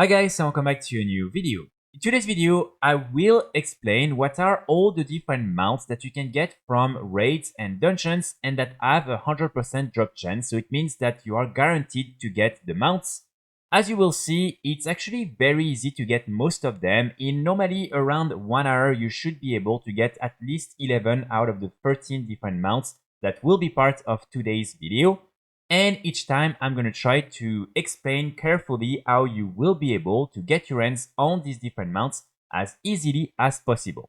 Hi guys, and welcome back to a new video. In today's video, I will explain what are all the different mounts that you can get from raids and dungeons and that have a 100% drop chance, so it means that you are guaranteed to get the mounts. As you will see, it's actually very easy to get most of them. In normally around 1 hour, you should be able to get at least 11 out of the 13 different mounts that will be part of today's video. And each time I'm going to try to explain carefully how you will be able to get your hands on these different mounts as easily as possible.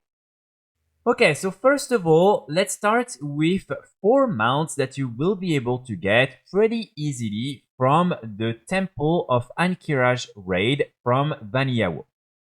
Okay, so first of all, let's start with 4 mounts that you will be able to get pretty easily from the Temple of Qiraji raid from Vanilla WoW.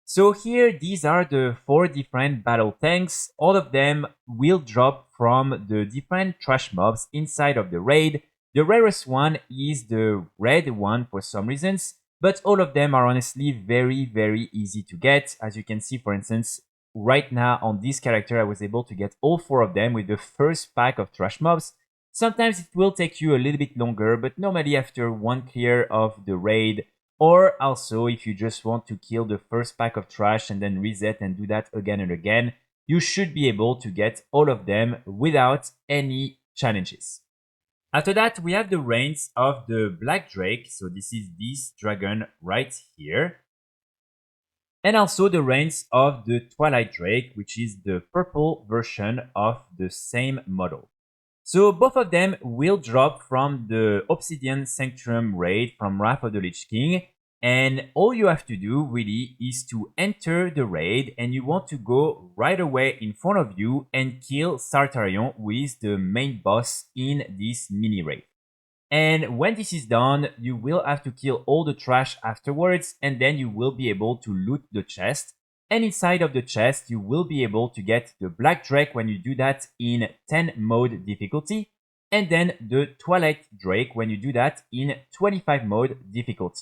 So here, these are the 4 different battle tanks. All of them will drop from the different trash mobs inside of the raid. The rarest one is the red one for some reasons, but all of them are honestly very easy to get. As you can see, for instance, right now on this character, I was able to get all 4 of them with the first pack of trash mobs. Sometimes it will take you a little bit longer, but normally after one clear of the raid, or also if you just want to kill the first pack of trash and then reset and do that again and again, you should be able to get all of them without any challenges. After that, we have the Reins of the Black Drake, so this is this dragon right here. And also the Reins of the Twilight Drake, which is the purple version of the same model. So both of them will drop from the Obsidian Sanctuary raid from Wrath of the Lich King. And all you have to do really is to enter the raid and you want to go right away in front of you and kill Sartarion, who is the main boss in this mini raid. And when this is done, you will have to kill all the trash afterwards and then you will be able to loot the chest. And inside of the chest, you will be able to get the Black Drake when you do that in 10 mode difficulty. And then the Twilight Drake when you do that in 25 mode difficulty.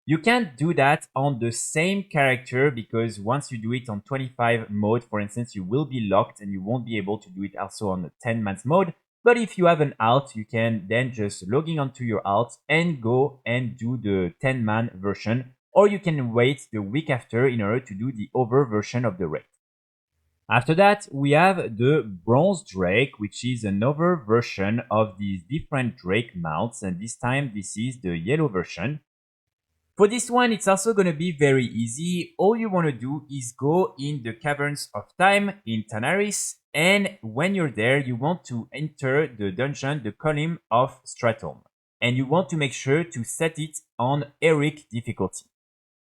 You can't do that on the same character because once you do it on 25 mode, for instance, you will be locked and you won't be able to do it also on the 10-man mode. But if you have an alt, you can then just logging onto your alt and go and do the 10-man version, or you can wait the week after in order to do the other version of the raid. After that, we have the Bronze Drake, which is another version of these different Drake mounts, and this time this is the yellow version. For this one, it's also going to be very easy. All you want to do is go in the Caverns of Time in Tanaris, and when you're there, you want to enter the dungeon, the Column of Stratum, and you want to make sure to set it on Heroic difficulty.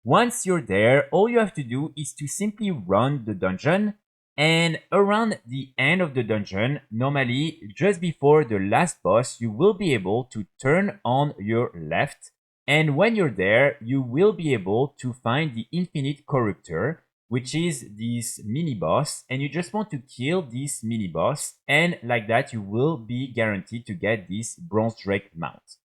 Once you're there, all you have to do is to simply run the dungeon, and around the end of the dungeon, normally just before the last boss, you will be able to turn on your left. And when you're there, you will be able to find the Infinite Corruptor, which is this mini boss, and you just want to kill this mini boss, and like that you will be guaranteed to get this Bronze Drake mount.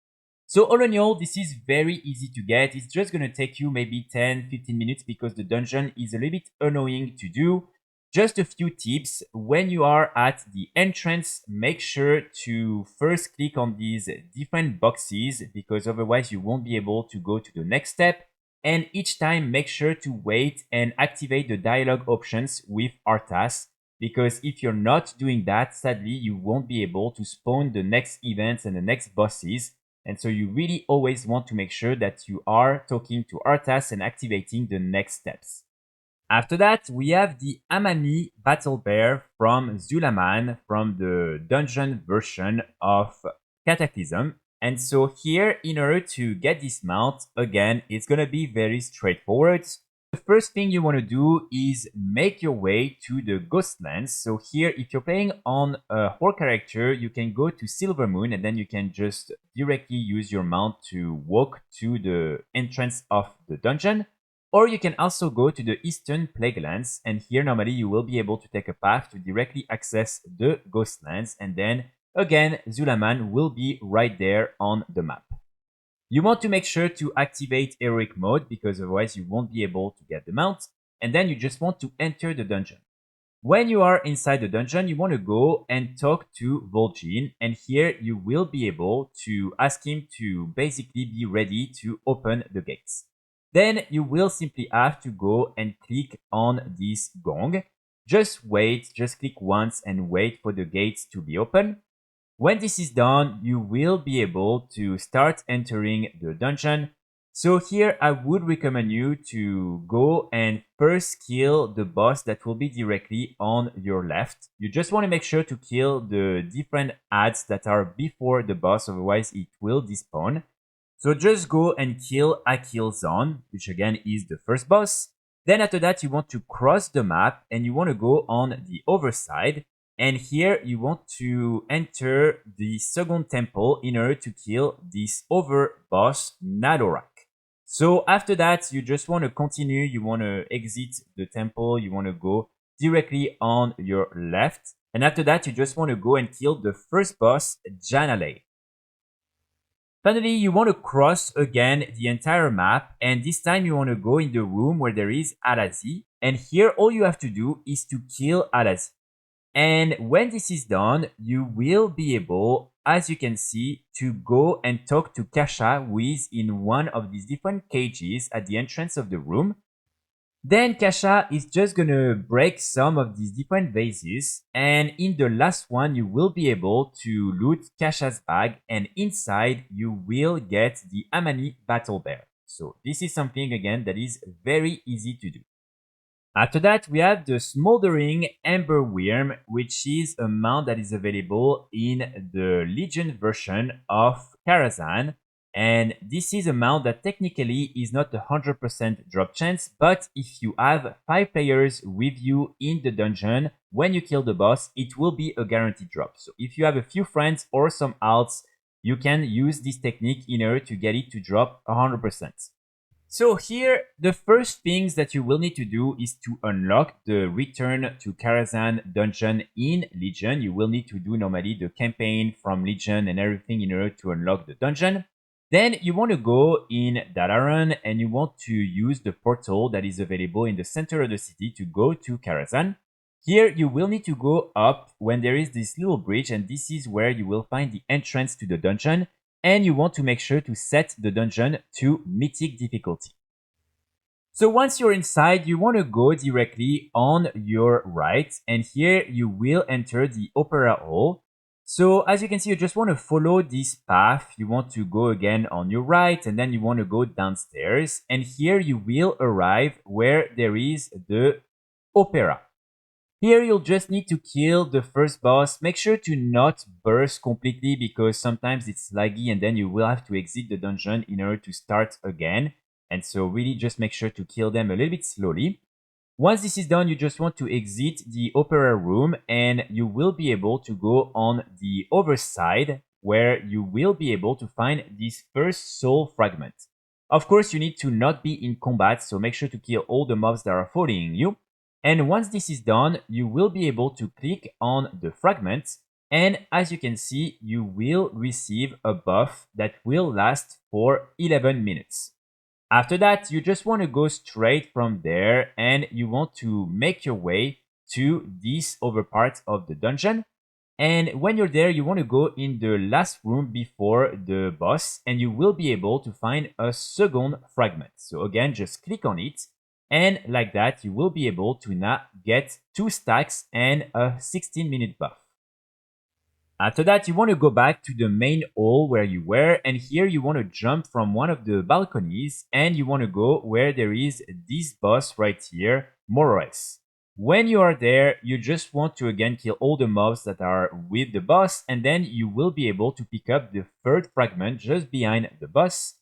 So all in all, this is very easy to get. It's just going to take you maybe 10-15 minutes because the dungeon is a little bit annoying to do. Just a few tips. When you are at the entrance, make sure to first click on these different boxes because otherwise you won't be able to go to the next step. And each time make sure to wait and activate the dialogue options with Arthas, because if you're not doing that, sadly you won't be able to spawn the next events and the next bosses. And so you really always want to make sure that you are talking to Arthas and activating the next steps. After that, we have the Amani Battle Bear from Zulaman from the dungeon version of Cataclysm. And so here, in order to get this mount, again, it's going to be very straightforward. The first thing you want to do is make your way to the Ghostlands. So here, if you're playing on a horde character, you can go to Silvermoon and then you can just directly use your mount to walk to the entrance of the dungeon. Or you can also go to the Eastern Plaguelands, and here normally you will be able to take a path to directly access the Ghostlands, and then again Zulaman will be right there on the map. You want to make sure to activate Heroic mode because otherwise you won't be able to get the mount, and then you just want to enter the dungeon. When you are inside the dungeon, you want to go and talk to Vol'jin, and here you will be able to ask him to basically be ready to open the gates. then you will simply have to go and click on this gong. Just wait, just click once and wait for the gates to be open. When this is done, you will be able to start entering the dungeon. So here I would recommend you to go and first kill the boss that will be directly on your left. You just want to make sure to kill the different ads that are before the boss, otherwise it will despawn. So just go and kill a kill zone, which again is the first boss. Then after that, you want to cross the map and you want to go on the other side. And here you want to enter the second temple in order to kill this other boss, Nadorak. So after that, you just want to continue. You want to exit the temple. You want to go directly on your left. And after that, you just want to go and kill the first boss, Janale. Finally, you want to cross again the entire map, and this time you want to go in the room where there is Alazi, and here all you have to do is to kill Alazi. And when this is done, you will be able, as you can see, to go and talk to Kasha, who is in one of these different cages at the entrance of the room. Then Kasha is just gonna break some of these different vases, and in the last one you will be able to loot Kasha's bag, and inside you will get the Amani battle bear. So this is something again that is very easy to do. After that, we have the Smoldering Ember Wyrm, which is a mount that is available in the Legion version of Karazhan. And this is a mount that technically is not a 100% drop chance, but if you have 5 players with you in the dungeon, when you kill the boss, it will be a guaranteed drop. So if you have a few friends or some alts, you can use this technique in order to get it to drop 100%. So here, the first things that you will need to do is to unlock the Return to Karazhan dungeon in Legion. You will need to do normally the campaign from Legion and everything in order to unlock the dungeon. Then you want to go in Dalaran and you want to use the portal that is available in the center of the city to go to Karazhan. Here you will need to go up when there is this little bridge, and this is where you will find the entrance to the dungeon, and you want to make sure to set the dungeon to Mythic difficulty. So once you're inside, you want to go directly on your right, and here you will enter the Opera Hall. So as you can see, you just want to follow this path. You want to go again on your right, and then you want to go downstairs. And here you will arrive where there is the Opera. Here you'll just need to kill the first boss. Make sure to not burst completely because sometimes it's laggy and then you will have to exit the dungeon in order to start again. And so really just make sure to kill them a little bit slowly. Once this is done, you just want to exit the opera room and you will be able to go on the other side where you will be able to find this first soul fragment. Of course, you need to not be in combat, so make sure to kill all the mobs that are following you. And once this is done, you will be able to click on the fragment. And as you can see, you will receive a buff that will last for 11 minutes. After that, you just want to go straight from there and you want to make your way to this other part of the dungeon. And when you're there, you want to go in the last room before the boss and you will be able to find a second fragment. So again, just click on it. And like that, you will be able to now get 2 stacks and a 16-minute buff. After that, you want to go back to the main hall where you were, and here you want to jump from one of the balconies, and you want to go where there is this boss right here, Moroes. When you are there, you just want to again kill all the mobs that are with the boss, and then you will be able to pick up the third fragment just behind the boss.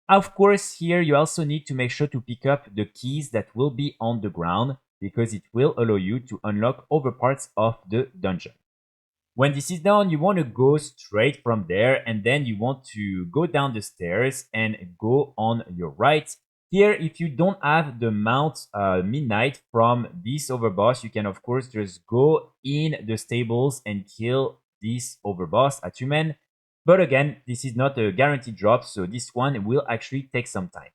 Of course, here you also need to make sure to pick up the keys that will be on the ground, because it will allow you to unlock other parts of the dungeon. When this is done, you want to go straight from there and then you want to go down the stairs and go on your right. Here, if you don't have the Mount Midnight from this overboss, you can of course just go in the stables and kill this overboss at human. But again, this is not a guaranteed drop, so this one will actually take some time.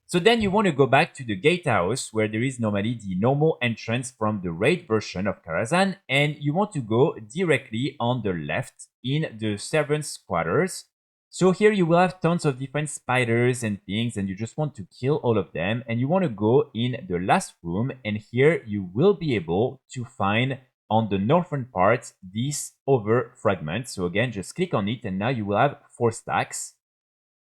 So then you want to go back to the gatehouse where there is normally the normal entrance from the raid version of Karazhan, and you want to go directly on the left in the servants' quarters. So here you will have tons of different spiders and things, and you just want to kill all of them, and you want to go in the last room, and here you will be able to find on the northern part this over fragment. So again, just click on it, and now you will have 4 stacks.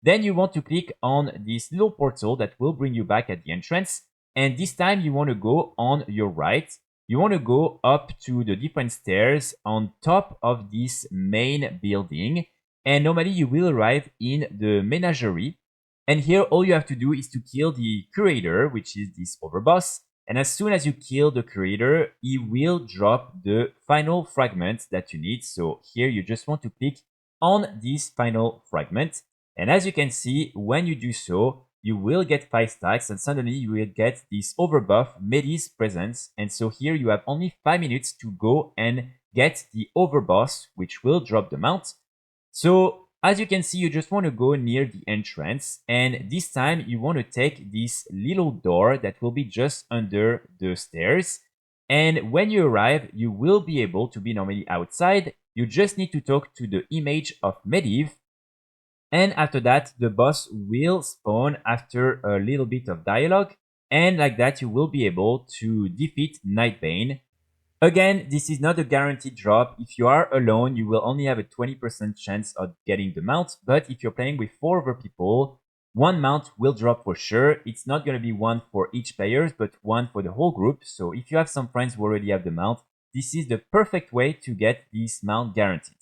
Then you want to click on this little portal that will bring you back at the entrance, and this time you want to go on your right. You want to go up to the different stairs on top of this main building, and normally you will arrive in the menagerie. And here all you have to do is to kill the curator, which is this overboss. And as soon as you kill the curator, he will drop the final fragment that you need. So here you just want to click on this final fragment. And as you can see, when you do so, you will get 5 stacks, and suddenly you will get this overbuff Melis presence. And so here you have only 5 minutes to go and get the overboss, which will drop the mount. So as you can see, you just want to go near the entrance, and this time you want to take this little door that will be just under the stairs. And when you arrive, you will be able to be normally outside. You just need to talk to the image of Medivh. And after that, the boss will spawn after a little bit of dialogue. And like that, you will be able to defeat Nightbane. Again, this is not a guaranteed drop. If you are alone, you will only have a 20% chance of getting the mount. But if you're playing with 4 other people, 1 mount will drop for sure. It's not going to be 1 for each player, but 1 for the whole group. So if you have some friends who already have the mount, this is the perfect way to get this mount guaranteed.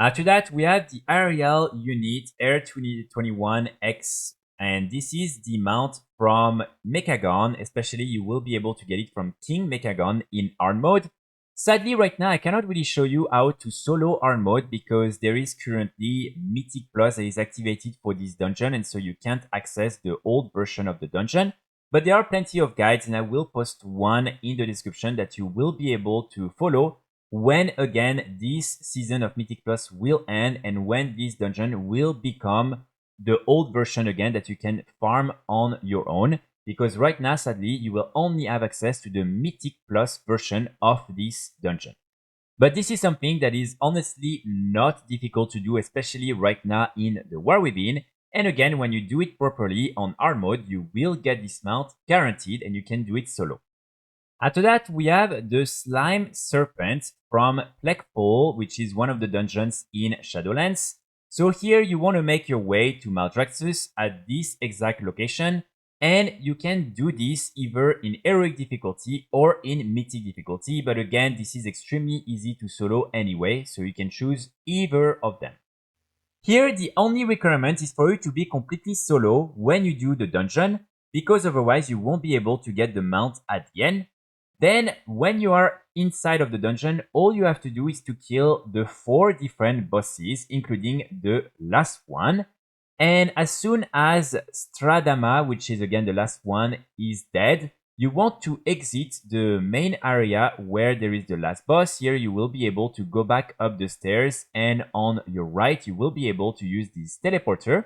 After that, we have the aerial unit Air21X, and this is the mount from Mechagon. Especially, you will be able to get it from King Mechagon in Arn mode. Sadly, right now, I cannot really show you how to solo Arn mode because there is currently Mythic Plus that is activated for this dungeon, and so you can't access the old version of the dungeon. But there are plenty of guides, and I will post one in the description that you will be able to follow when again this season of Mythic Plus will end and when this dungeon will become the old version again that you can farm on your own. Because right now, sadly, you will only have access to the Mythic Plus version of this dungeon. But this is something that is honestly not difficult to do, especially right now in the War Within. And again, when you do it properly on Arn mode, you will get this mount guaranteed and you can do it solo. After that, we have the Slime Serpent from Plekpol, which is one of the dungeons in Shadowlands. So here you want to make your way to Maldraxxus at this exact location, and you can do this either in Heroic difficulty or in Mythic difficulty, but again, this is extremely easy to solo anyway, so you can choose either of them. Here, the only requirement is for you to be completely solo when you do the dungeon, because otherwise you won't be able to get the mount at the end. Then, when you are inside of the dungeon, all you have to do is to kill the 4 different bosses, including the last one. And as soon as Stradama, which is again the last one, is dead, you want to exit the main area where there is the last boss. Here you will be able to go back up the stairs, and on your right you will be able to use this teleporter.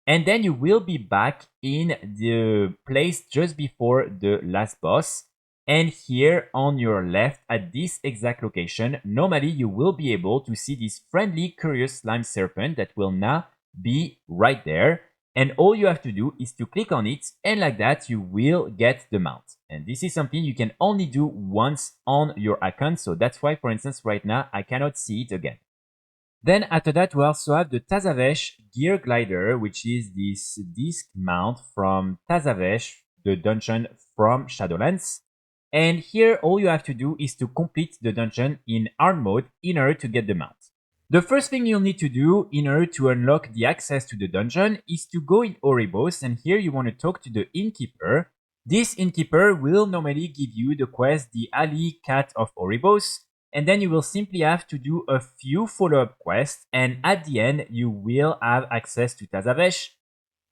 And then you will be back in the place just before the last boss. And here on your left at this exact location, normally you will be able to see this friendly curious slime serpent that will now be right there. And all you have to do is to click on it, and like that you will get the mount. And this is something you can only do once on your account, so that's why, for instance, right now I cannot see it again. Then after that, we also have the Tazavesh Gearglider, which is this disc mount from Tazavesh, the dungeon from Shadowlands. And here all you have to do is to complete the dungeon in Arn mode in order to get the mount. The first thing you'll need to do in order to unlock the access to the dungeon is to go in Oribos, and here you want to talk to the innkeeper. This innkeeper will normally give you the quest the Ali Cat of Oribos, and then you will simply have to do a few follow-up quests, and at the end you will have access to Tazavesh.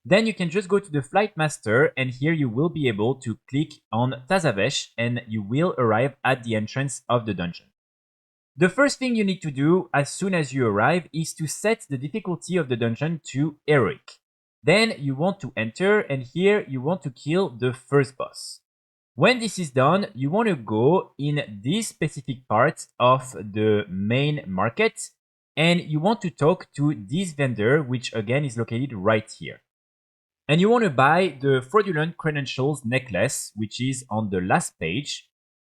Then you can just go to the Flight Master, and here you will be able to click on Tazavesh and you will arrive at the entrance of the dungeon. The first thing you need to do as soon as you arrive is to set the difficulty of the dungeon to Heroic. Then you want to enter, and here you want to kill the first boss. When this is done, you want to go in this specific part of the main market, and you want to talk to this vendor, which again is located right here. And you want to buy the fraudulent credentials necklace, which is on the last page.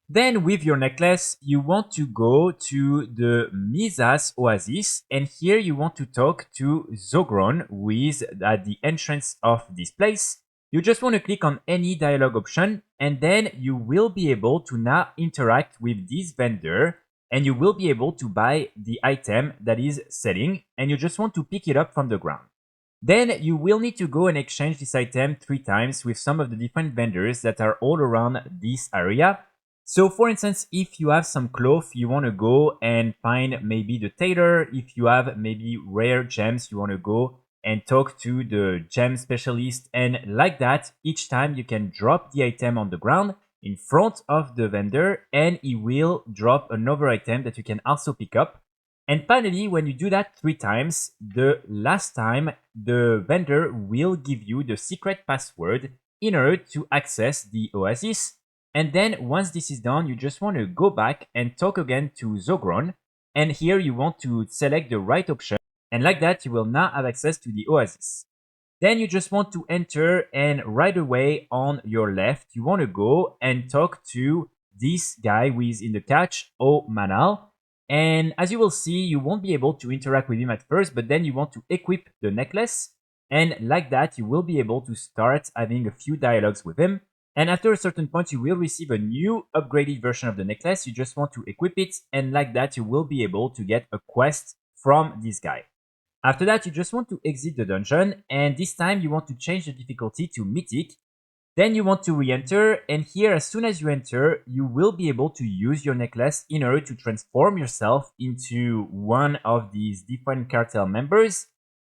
Then with your necklace, you want to go to the Misa's Oasis, and here you want to talk to Zogron, who is at the entrance of this place. You just want to click on any dialogue option, and then you will be able to now interact with this vendor, and you will be able to buy the item that is selling, and you just want to pick it up from the ground. Then you will need to go and exchange this item 3 times with some of the different vendors that are all around this area. So for instance, if you have some cloth, you want to go and find maybe the tailor. If you have maybe rare gems, you want to go and talk to the gem specialist. And like that, each time you can drop the item on the ground in front of the vendor, and he will drop another item that you can also pick up. And finally, when you do that 3 times, the last time the vendor will give you the secret password in order to access the oasis. And then once this is done, you just want to go back and talk again to Zogron. And here you want to select the right option. And like that, you will now have access to the oasis. Then you just want to enter, and right away on your left, you want to go and talk to this guy who is in the catch, Manal. And as you will see, you won't be able to interact with him at first, but then you want to equip the necklace. And like that, you will be able to start having a few dialogues with him. And after a certain point, you will receive a new upgraded version of the necklace. You just want to equip it, and like that, you will be able to get a quest from this guy. After that, you just want to exit the dungeon, and this time you want to change the difficulty to Mythic. Then you want to re-enter, and here as soon as you enter, you will be able to use your necklace in order to transform yourself into one of these different cartel members.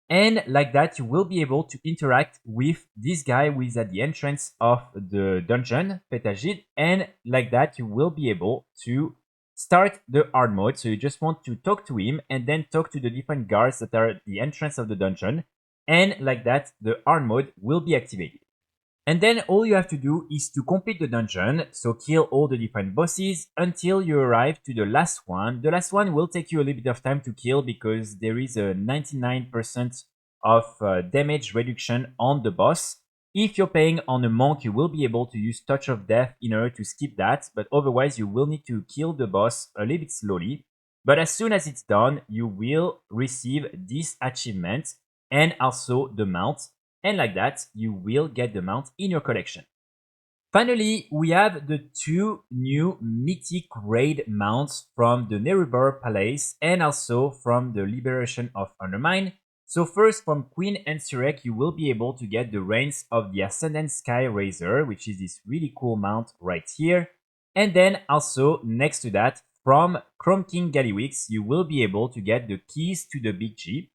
And like that, you will be able to interact with this guy who is at the entrance of the dungeon, Petagid, and like that, you will be able to start the hard mode. So you just want to talk to him and then talk to the different guards that are at the entrance of the dungeon. And like that, the hard mode will be activated. And then all you have to do is to complete the dungeon, so kill all the different bosses until you arrive to the last one. The last one will take you a little bit of time to kill because there is a 99% of damage reduction on the boss. If you're playing on a monk, you will be able to use Touch of Death in order to skip that, but otherwise you will need to kill the boss a little bit slowly. But as soon as it's done, you will receive this achievement and also the mount. And like that, you will get the mount in your collection. Finally, we have the 2 new mythic raid mounts from the Nerubur Palace and also from the Liberation of Undermine. So first, from Queen Ensurek, you will be able to get the Reins of the Ascendant Skyrazor, which is this really cool mount right here. And then also, next to that, from Chrome King Gallywix, you will be able to get the keys to the Big G.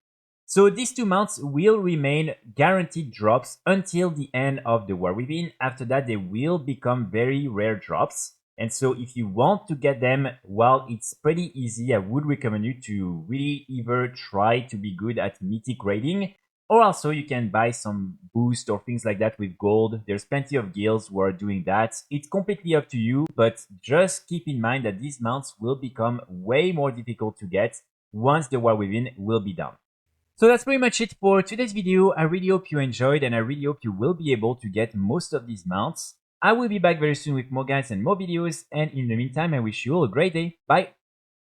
So these 2 mounts will remain guaranteed drops until the end of the War Within. After that, they will become very rare drops. And so if you want to get them, well, it's pretty easy. I would recommend you to really either try to be good at mythic raiding, or also you can buy some boost or things like that with gold. There's plenty of guilds who are doing that. It's completely up to you, but just keep in mind that these mounts will become way more difficult to get once the War Within will be done. So that's pretty much it for today's video. I really hope you enjoyed, and I really hope you will be able to get most of these mounts. I will be back very soon with more guides and more videos, and in the meantime, I wish you all a great day. Bye!